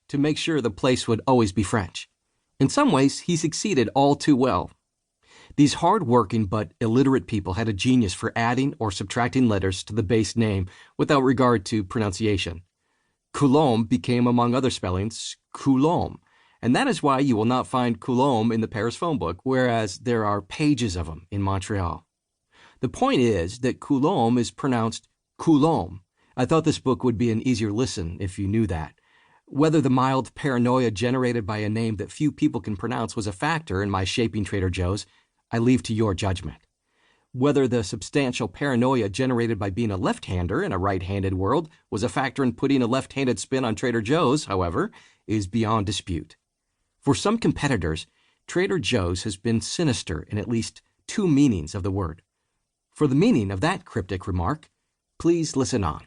to make sure the place would always be French. In some ways, he succeeded all too well. These hard-working but illiterate people had a genius for adding or subtracting letters to the base name without regard to pronunciation. Coulombe became, among other spellings, Coulombe, and that is why you will not find Coulombe in the Paris phone book, whereas there are pages of them in Montreal. The point is that Coulombe is pronounced Coulombe. I thought this book would be an easier listen if you knew that. Whether the mild paranoia generated by a name that few people can pronounce was a factor in my shaping Trader Joe's, I leave to your judgment. Whether the substantial paranoia generated by being a left-hander in a right-handed world was a factor in putting a left-handed spin on Trader Joe's, however, is beyond dispute. For some competitors, Trader Joe's has been sinister in at least two meanings of the word. For the meaning of that cryptic remark, please listen on.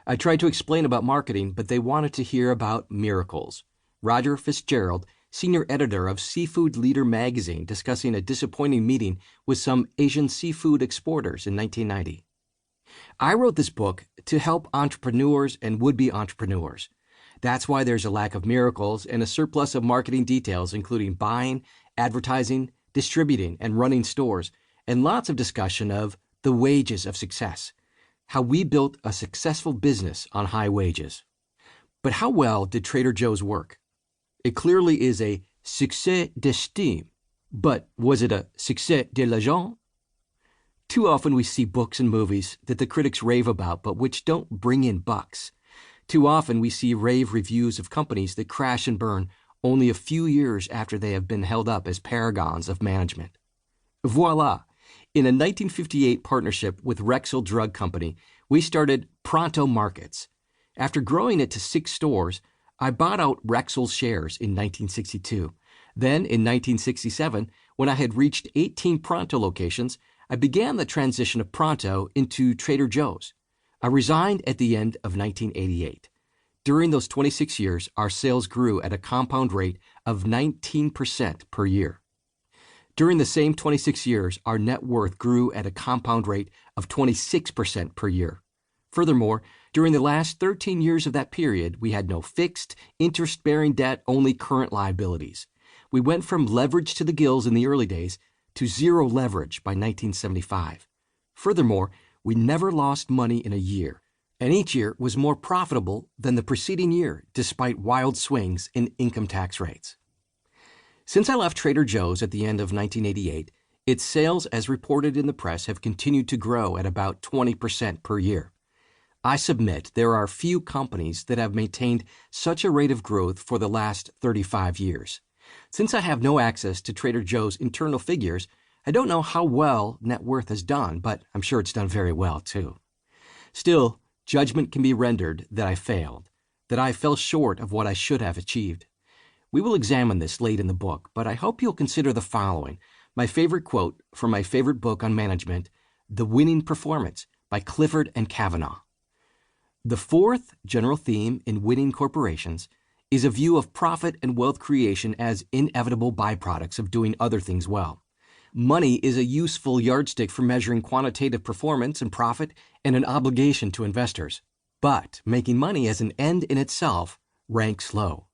I tried to explain about marketing, but they wanted to hear about miracles. Roger Fitzgerald, senior editor of Seafood Leader magazine, discussing a disappointing meeting with some Asian seafood exporters in 1990. I wrote this book to help entrepreneurs and would-be entrepreneurs. That's why there's a lack of miracles and a surplus of marketing details, including buying, advertising, distributing, and running stores, and lots of discussion of the wages of success, how we built a successful business on high wages. But how well did Trader Joe's work? It clearly is a succès d'estime, but was it a succès de l'argent? Too often we see books and movies that the critics rave about, but which don't bring in bucks. Too often we see rave reviews of companies that crash and burn only a few years after they have been held up as paragons of management. Voila! In a 1958 partnership with Rexall Drug Company, we started Pronto Markets. After growing it to 6 stores, I bought out Rexall's shares in 1962. Then, in 1967, when I had reached 18 Pronto locations, I began the transition of Pronto into Trader Joe's. I resigned at the end of 1988. During those 26 years, our sales grew at a compound rate of 19% per year. During the same 26 years, our net worth grew at a compound rate of 26% per year. Furthermore, during the last 13 years of that period, we had no fixed, interest-bearing debt, only current liabilities. We went from leverage to the gills in the early days to zero leverage by 1975. Furthermore, we never lost money in a year, and each year was more profitable than the preceding year, despite wild swings in income tax rates. Since I left Trader Joe's at the end of 1988, its sales, as reported in the press, have continued to grow at about 20% per year. I submit there are few companies that have maintained such a rate of growth for the last 35 years. Since I have no access to Trader Joe's internal figures, I don't know how well net worth has done, but I'm sure it's done very well too. Still, judgment can be rendered that I failed, that I fell short of what I should have achieved. We will examine this late in the book, but I hope you'll consider the following, my favorite quote from my favorite book on management, The Winning Performance by Clifford and Kavanaugh. The fourth general theme in winning corporations is a view of profit and wealth creation as inevitable byproducts of doing other things well. Money is a useful yardstick for measuring quantitative performance and profit and an obligation to investors. But making money as an end in itself ranks low.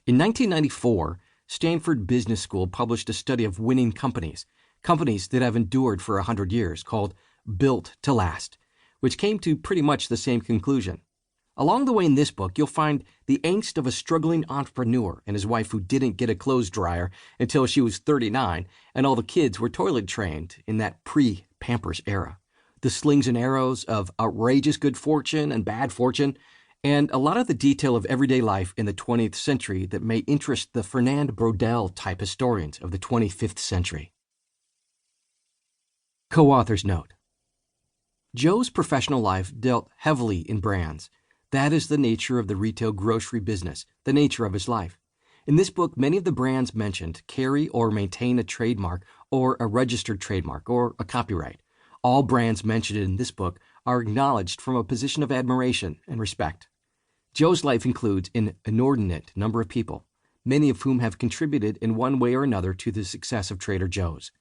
In 1994, Stanford Business School published a study of winning companies that have endured for 100 years, called Built to Last, which came to pretty much the same conclusion. Along the way in this book, you'll find the angst of a struggling entrepreneur and his wife who didn't get a clothes dryer until she was 39, and all the kids were toilet trained in that pre-Pampers era. The slings and arrows of outrageous good fortune and bad fortune, and a lot of the detail of everyday life in the 20th century that may interest the Fernand Braudel-type historians of the 25th century. Co-author's note. Joe's professional life dealt heavily in brands. That is the nature of the retail grocery business, the nature of his life. In this book, many of the brands mentioned carry or maintain a trademark or a registered trademark or a copyright. All brands mentioned in this book are acknowledged from a position of admiration and respect. Joe's life includes an inordinate number of people, many of whom have contributed in one way or another to the success of Trader Joe's.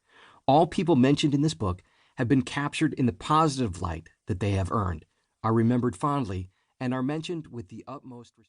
All people mentioned in this book have been captured in the positive light that they have earned, are remembered fondly, and are mentioned with the utmost respect.